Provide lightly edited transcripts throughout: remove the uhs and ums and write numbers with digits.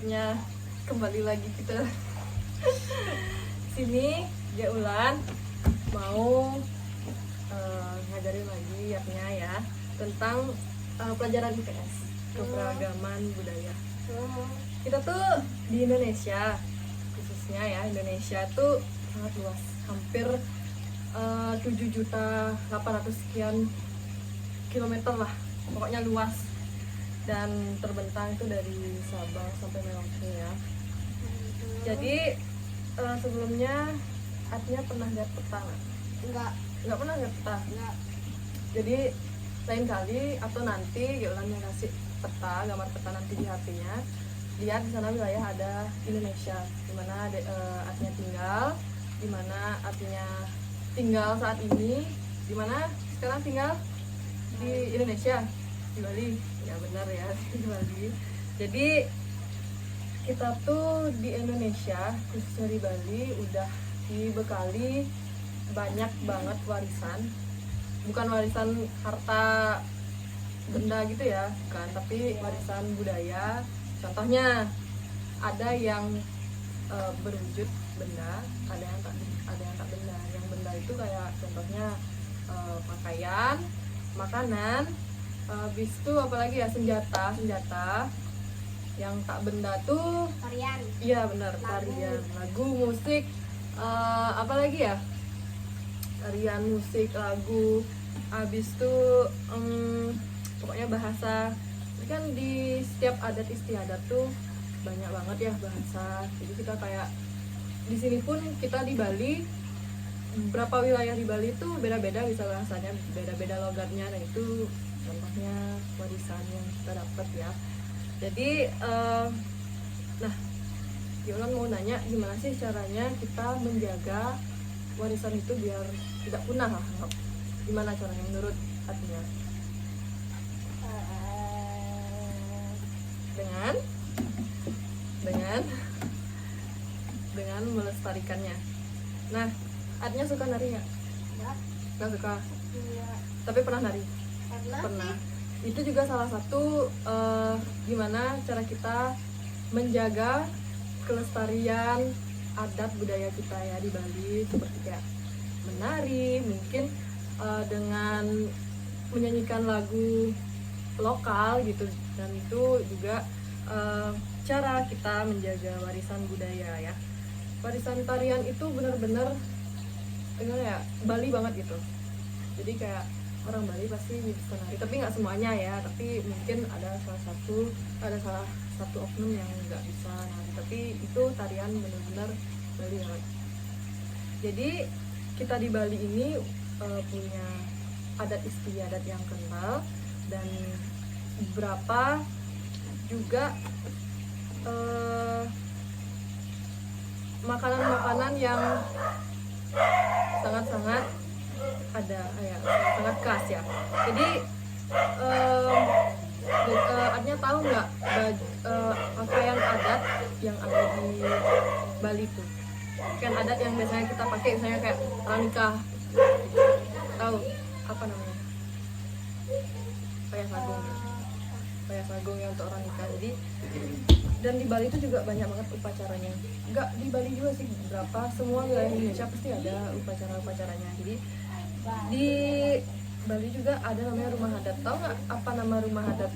saatnya kembali lagi kita sini. Dia Ulan mau ngajarin lagi artinya ya tentang pelajaran IPS, keberagaman budaya. Kita tuh di Indonesia, khususnya ya Indonesia tuh sangat luas, hampir 7.800.000 sekian kilometer lah, pokoknya luas dan terbentang itu dari Sabang sampai Merauke ya. Jadi sebelumnya artinya pernah lihat peta nggak? Nggak pernah lihat peta. Nggak. Jadi lain kali atau nanti Ulan yang kasih peta, gambar peta nanti di HP-nya, lihat di sana wilayah ada Indonesia, di mana artinya tinggal, di mana artinya tinggal saat ini, di mana sekarang tinggal di Indonesia, di Bali. Ya benar ya, di Bali. Jadi kita tuh di Indonesia, khususnya di Bali, udah dibekali banyak banget warisan. Bukan warisan harta benda gitu ya, bukan, tapi warisan budaya. Contohnya ada yang berwujud benda, ada yang tak benda. Yang benda itu kayak contohnya pakaian, makanan, habis itu apalagi ya, senjata. Yang tak benda tuh tarian. Iya benar, tarian, lagu, musik, apalagi ya, tarian, musik, lagu, habis itu pokoknya bahasa. Ini kan di setiap adat istiadat tuh banyak banget ya bahasa. Jadi kita kayak di sini pun kita di Bali, berapa wilayah di Bali tuh beda-beda bisa bahasanya, beda-beda logatnya. Nah itu contohnya warisan yang kita dapat ya. Jadi nah Yolan mau nanya gimana sih caranya kita menjaga warisan itu biar tidak punah lah. Gimana caranya menurut artinya? Dengan melestarikannya. Nah, artinya suka nari nggak? Nggak suka. Iya. Tapi pernah nari? Pernah. Itu juga salah satu gimana cara kita menjaga kelestarian adat budaya kita ya di Bali, seperti kayak menari, mungkin dengan menyanyikan lagu lokal gitu. Dan itu juga cara kita menjaga warisan budaya ya. Warisan tarian itu benar-benar gimana ya, Bali banget gitu. Jadi kayak orang Bali pasti bisa nari, tapi nggak semuanya ya, tapi mungkin ada salah satu oknum yang nggak bisa nari, tapi itu tarian benar-benar Bali banget. Jadi kita di Bali ini punya adat istiadat yang kental, dan beberapa juga makanan-makanan yang sangat-sangat ada ya, sangat khas ya. Jadi artinya tahu nggak pakaian adat yang ada di Bali tuh, kan adat yang biasanya kita pakai misalnya kayak orang nikah, tahu apa namanya? Payah sagung ya untuk orang nikah. Jadi dan di Bali itu juga banyak banget upacaranya. Enggak di Bali juga sih, beberapa, semua wilayah Indonesia pasti ada upacaranya. Jadi di Bali juga ada namanya rumah adat. Tahu nggak apa nama rumah adat?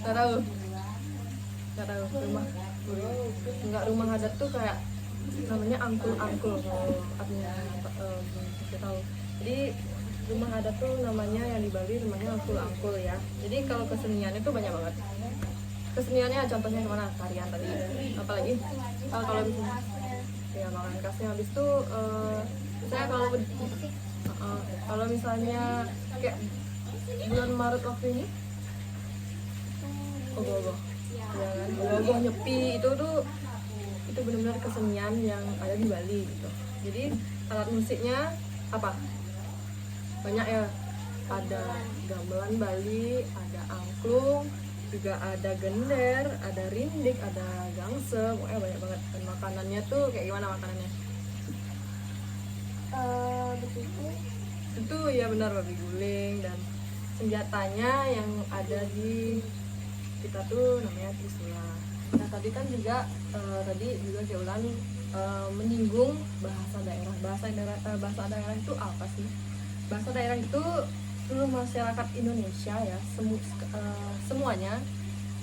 Nggak tahu rumah adat tuh kayak namanya angkul artinya kita tahu. Jadi rumah adat tuh namanya, yang di Bali namanya angkul ya. Jadi kalau kesenian itu banyak banget. Keseniannya contohnya kemana? Tarian tadi. Apalagi kalau misalnya ya makanan khasnya, habis itu saya kalau misalnya kayak bulan Maret waktu ini ogoh-ogoh ya kan, ogoh-ogoh, nyepi, itu benar-benar kesenian yang ada di Bali gitu. Jadi alat musiknya apa? Banyak ya, ada gamelan Bali, ada angklung, juga ada gender, ada rindik, ada gangse, pokoknya banyak banget. Dan makanannya tuh kayak gimana makanannya? Itu ya benar, babi guling. Dan senjatanya yang ada di kita tuh namanya Trisula. Nah tadi kan juga Keulan menyinggung bahasa daerah. Bahasa daerah itu apa sih? Bahasa daerah itu seluruh masyarakat Indonesia ya, semuanya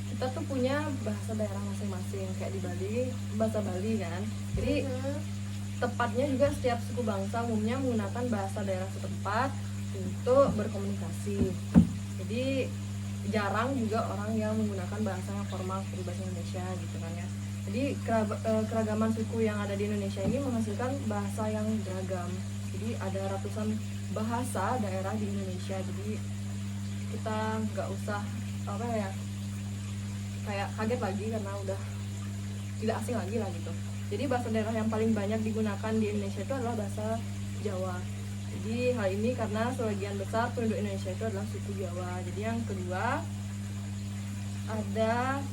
kita tuh punya bahasa daerah masing-masing. Kayak di Bali, bahasa Bali kan. Jadi tepatnya juga setiap suku bangsa umumnya menggunakan bahasa daerah setempat untuk berkomunikasi. Jadi jarang juga orang yang menggunakan bahasa yang formal seperti bahasa Indonesia gitu kan ya. Jadi keragaman suku yang ada di Indonesia ini menghasilkan bahasa yang beragam. Jadi ada ratusan bahasa daerah di Indonesia. Jadi kita nggak usah kayak kaget lagi karena udah tidak asing lagi lah gitu. Jadi bahasa daerah yang paling banyak digunakan di Indonesia itu adalah bahasa Jawa. Jadi hal ini karena sebagian besar penduduk Indonesia itu adalah suku Jawa. Jadi yang kedua ada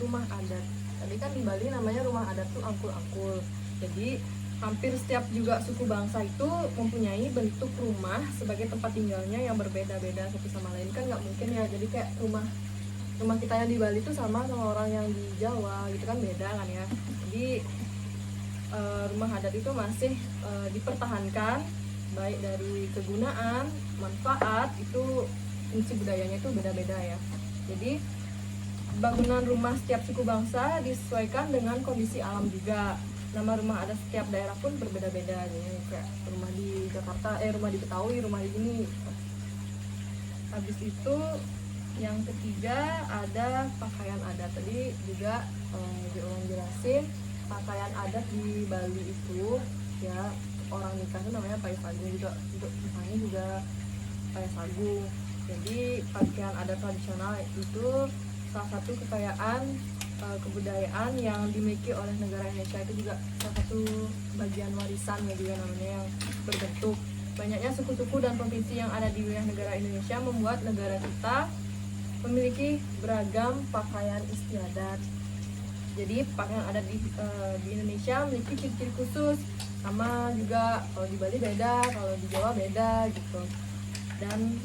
rumah adat. Tadi kan di Bali namanya rumah adat tuh angkul-angkul. Jadi hampir setiap juga suku bangsa itu mempunyai bentuk rumah sebagai tempat tinggalnya yang berbeda-beda satu sama lain. Kan nggak mungkin ya, jadi kayak rumah kita yang di Bali itu sama orang yang di Jawa gitu kan, beda kan ya. Jadi rumah adat itu masih dipertahankan, baik dari kegunaan, manfaat, itu fungsi budayanya itu beda-beda ya. Jadi bangunan rumah setiap suku bangsa disesuaikan dengan kondisi alam juga. Nama rumah adat setiap daerah pun berbeda-beda. Jadi kayak rumah di Jakarta, rumah di Betawi, rumah di sini. Habis itu yang ketiga ada pakaian adat. Tadi juga diulang jelasin, pakaian adat di Bali itu ya, orang nikah itu namanya paisagung juga, untuk nikahnya juga paisagung. Jadi pakaian adat tradisional itu salah satu kekayaan kebudayaan yang dimiliki oleh negara Indonesia. Itu juga salah satu bagian warisan ya juga namanya, yang berbentuk banyaknya suku-suku dan provinsi yang ada di wilayah negara Indonesia membuat negara kita memiliki beragam pakaian istiadat. Jadi pakaian adat di Indonesia memiliki ciri-ciri khusus, sama juga kalau di Bali beda, kalau di Jawa beda gitu. Dan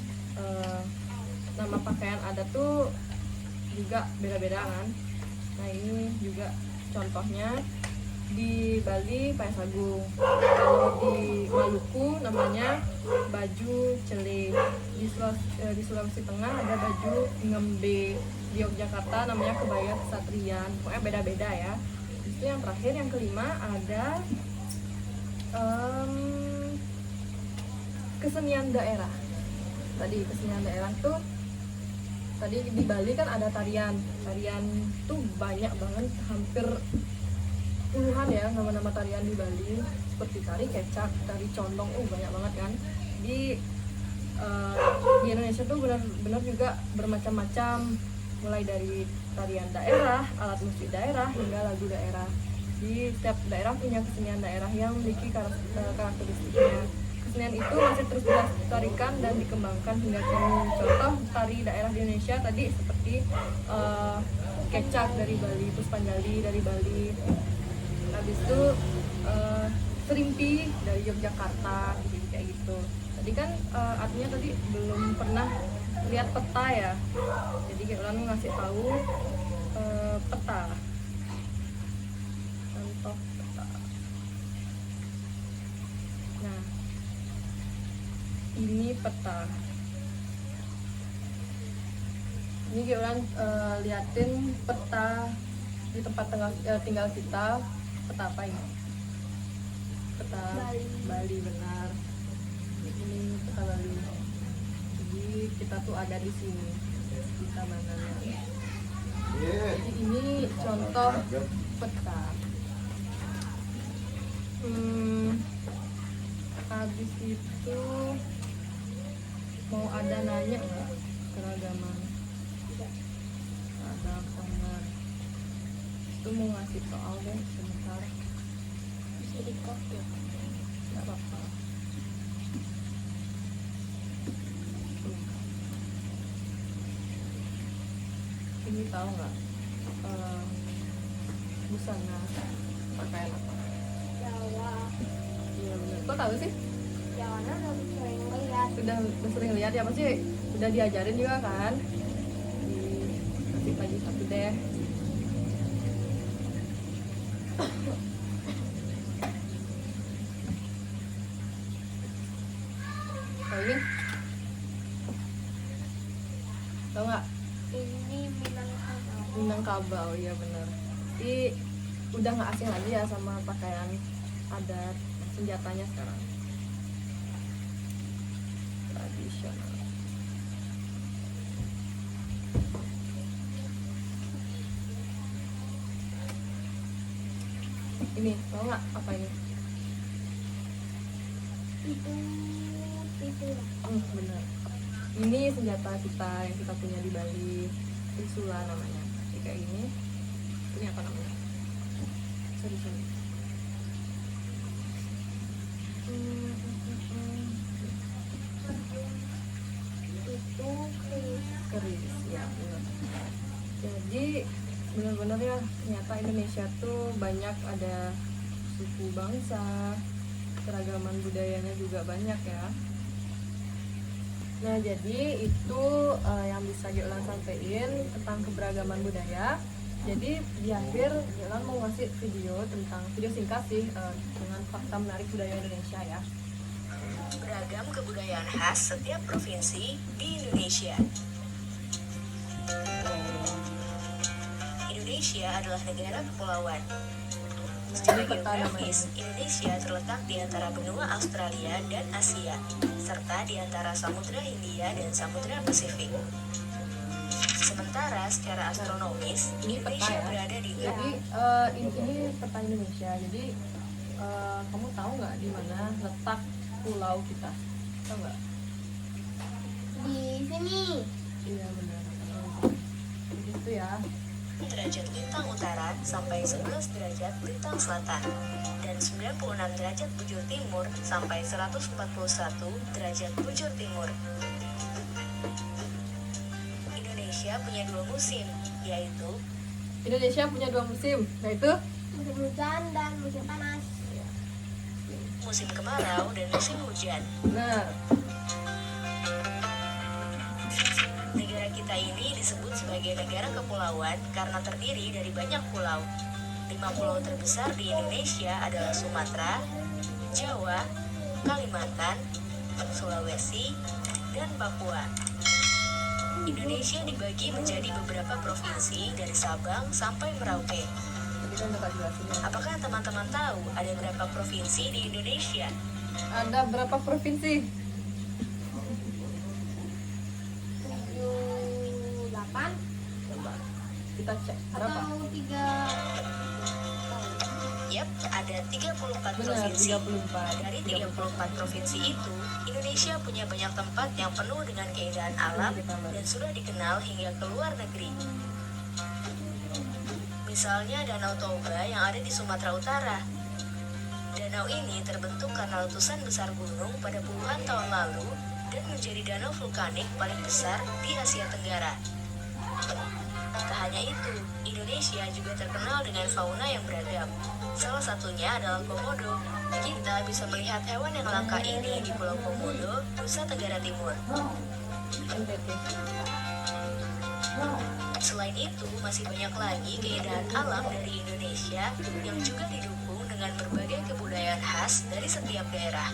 nama pakaian adat tuh juga beda-beda kan. Nah ini juga contohnya di Bali paisagung, kalau di Maluku namanya baju cele, di Sulawesi Tengah ada baju ngembe, di Yogyakarta namanya kebaya kesatrian. Pokoknya beda-beda ya. Itu yang terakhir, yang kelima ada kesenian daerah. Tadi kesenian daerah tuh, tadi di Bali kan ada tarian tuh banyak banget, hampir puluhan ya nama-nama tarian di Bali, seperti tari kecak, tari condong, banyak banget kan. Di Indonesia tuh benar-benar juga bermacam-macam, mulai dari tarian daerah, alat musik daerah, hingga lagu daerah. Di setiap daerah punya kesenian daerah yang memiliki karakteristiknya. Kesenian itu masih terus dilestarikan dan dikembangkan hingga kini. Contoh tari daerah di Indonesia tadi seperti kecak dari Bali, Puspanjali dari Bali, habis itu Serimpi dari Yogyakarta, gitu kayak gitu. Tadi kan artinya tadi belum pernah lihat peta ya, jadi Keulan mau ngasih tahu peta, contoh peta. Nah ini peta, ini Keulan liatin peta di tempat tinggal kita. Peta apa ini? Peta Bali benar. Ini peta Bali. Jadi kita tuh ada di sini. Kita mananya. Jadi ini contoh peta. Habis itu mau ada nanya nggak keragaman? Ada kamar. Itu mau ngasih soal deh sebentar. Bisa di-cut ya? Nggak apa-apa. Ini tahu nggak busana pakaian apa? Jawa. Iya benar. Kok tahu sih? Jawa udah sering lihat. Udah sering lihat ya, pasti udah diajarin juga kan? Tahu nggak? Ini Minangkabau. Minangkabau, iya benar. Ini udah nggak asing lagi ya sama pakaian adat, senjatanya sekarang tradisional. Ini tahu nggak apa ini? Itu lah. Benar. Ini senjata kita yang kita punya di Bali, Trisula namanya. Jadi kayak gini. Ini apa namanya? Sorry. Itu keris. Keris, ya benar. Jadi benar-benar ya, ternyata Indonesia tuh banyak ada suku bangsa, keragaman budayanya juga banyak ya. Nah jadi itu yang bisa Jolan sampaikan tentang keberagaman budaya. Jadi di akhir Jolan mau ngasih video singkat sih dengan fakta menarik budaya Indonesia ya. Beragam kebudayaan khas setiap provinsi di Indonesia. Indonesia adalah negara kepulauan. Secara geografis, Indonesia terletak di antara benua Australia dan Asia, serta di antara Samudra Hindia dan Samudra Pasifik. Sementara secara astronomis, Ini peta Indonesia ya. berada di Jadi ini peta Indonesia. Jadi kamu tahu nggak di mana letak pulau kita? Tahu nggak? Di sini. Iya benar. Itu ya. derajat lintang utara sampai 11 derajat lintang selatan dan 96 derajat bujur timur sampai 141 derajat bujur timur. Indonesia punya 2 musim, yaitu Indonesia punya 2 musim, yaitu Musim hujan dan musim panas. musim kemarau dan musim hujan. benar. Negara kita ini disebut sebagai negara kepulauan karena terdiri dari banyak pulau. 5 pulau terbesar di Indonesia adalah Sumatera, Jawa, Kalimantan, Sulawesi, dan Papua. Indonesia dibagi menjadi beberapa provinsi dari Sabang sampai Merauke. Jadi kan udah jelasin ya. Apakah teman-teman tahu ada berapa provinsi di Indonesia? Ada berapa provinsi? 8 Coba kita cek berapa. atau 3 Yap, ada 34 Benar, provinsi. 34. Dari 34 provinsi itu, Indonesia punya banyak tempat yang penuh dengan keindahan alam dan sudah dikenal hingga ke luar negeri. Misalnya Danau Toba yang ada di Sumatera Utara. Danau ini terbentuk karena letusan besar gunung pada puluhan tahun lalu dan menjadi danau vulkanik paling besar di Asia Tenggara. Tak hanya itu, Indonesia juga terkenal dengan fauna yang beragam. Salah satunya adalah komodo. Kita bisa melihat hewan yang langka ini di Pulau Komodo, Nusa Tenggara Timur. NTT. Selain itu, masih banyak lagi keindahan alam dari Indonesia yang juga didukung dengan berbagai kebudayaan khas dari setiap daerah.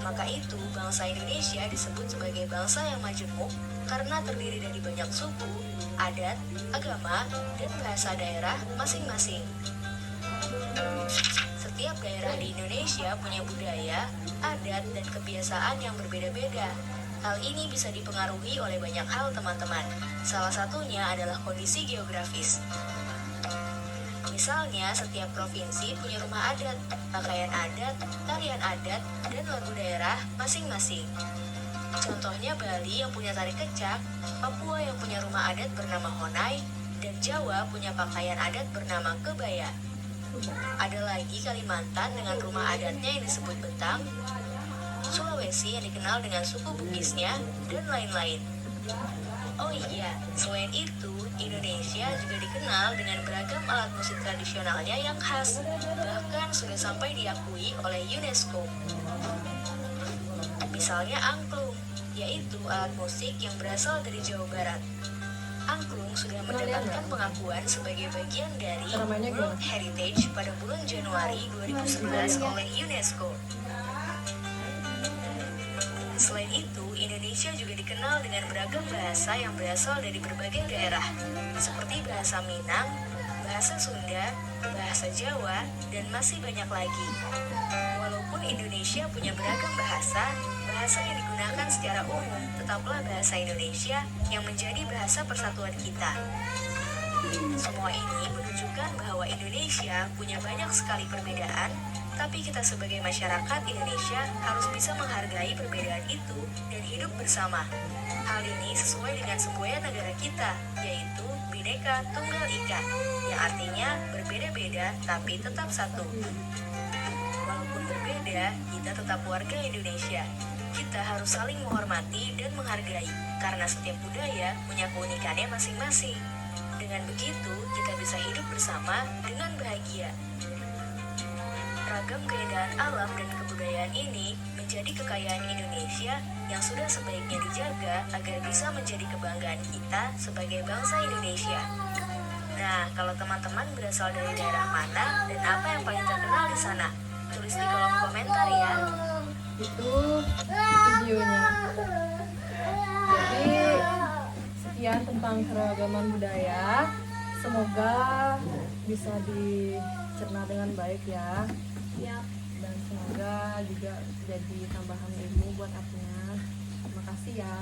Maka itu, bangsa Indonesia disebut sebagai bangsa yang majemuk karena terdiri dari banyak suku, adat, agama, dan bahasa daerah masing-masing. Setiap daerah di Indonesia punya budaya, adat, dan kebiasaan yang berbeda-beda. Hal ini bisa dipengaruhi oleh banyak hal, teman-teman. Salah satunya adalah kondisi geografis. Misalnya, setiap provinsi punya rumah adat, pakaian adat, tarian adat, dan lagu daerah masing-masing. Contohnya Bali yang punya tari kecak, Papua yang punya rumah adat bernama Honai, dan Jawa punya pakaian adat bernama kebaya. Ada lagi Kalimantan dengan rumah adatnya yang disebut Betang, Sulawesi yang dikenal dengan suku Bugisnya, dan lain-lain. Oh iya, selain itu, Indonesia juga dikenal dengan beragam alat musik tradisionalnya yang khas, bahkan sudah sampai diakui oleh UNESCO. Misalnya angklung, yaitu alat musik yang berasal dari Jawa Barat. Angklung sudah mendapatkan pengakuan sebagai bagian dari World Heritage pada bulan Januari 2011 oleh UNESCO. Selain itu, Indonesia Indonesia juga dikenal dengan beragam bahasa yang berasal dari berbagai daerah, seperti bahasa Minang, bahasa Sunda, bahasa Jawa, dan masih banyak lagi. Walaupun Indonesia punya beragam bahasa, bahasa yang digunakan secara umum tetaplah bahasa Indonesia yang menjadi bahasa persatuan kita. Semua ini menunjukkan bahwa Indonesia punya banyak sekali perbedaan, tapi kita sebagai masyarakat Indonesia harus bisa menghargai perbedaan itu dan hidup bersama. Hal ini sesuai dengan semboyan negara kita, yaitu Bhinneka Tunggal Ika, yang artinya berbeda-beda tapi tetap satu. Walaupun berbeda, kita tetap warga Indonesia. Kita harus saling menghormati dan menghargai, karena setiap budaya punya keunikannya masing-masing. Dengan begitu, kita bisa hidup bersama dengan bahagia. Ragam keindahan alam dan kebudayaan ini menjadi kekayaan Indonesia yang sudah sebaiknya dijaga agar bisa menjadi kebanggaan kita sebagai bangsa Indonesia. Nah, kalau teman-teman berasal dari daerah mana dan apa yang paling terkenal di sana? Tulis di kolom komentar ya. Itu videonya. Jadi sekian tentang keragaman budaya. Semoga bisa dicerna dengan baik ya. Dan semoga juga jadi tambahan ilmu buat akunya. Terima kasih ya.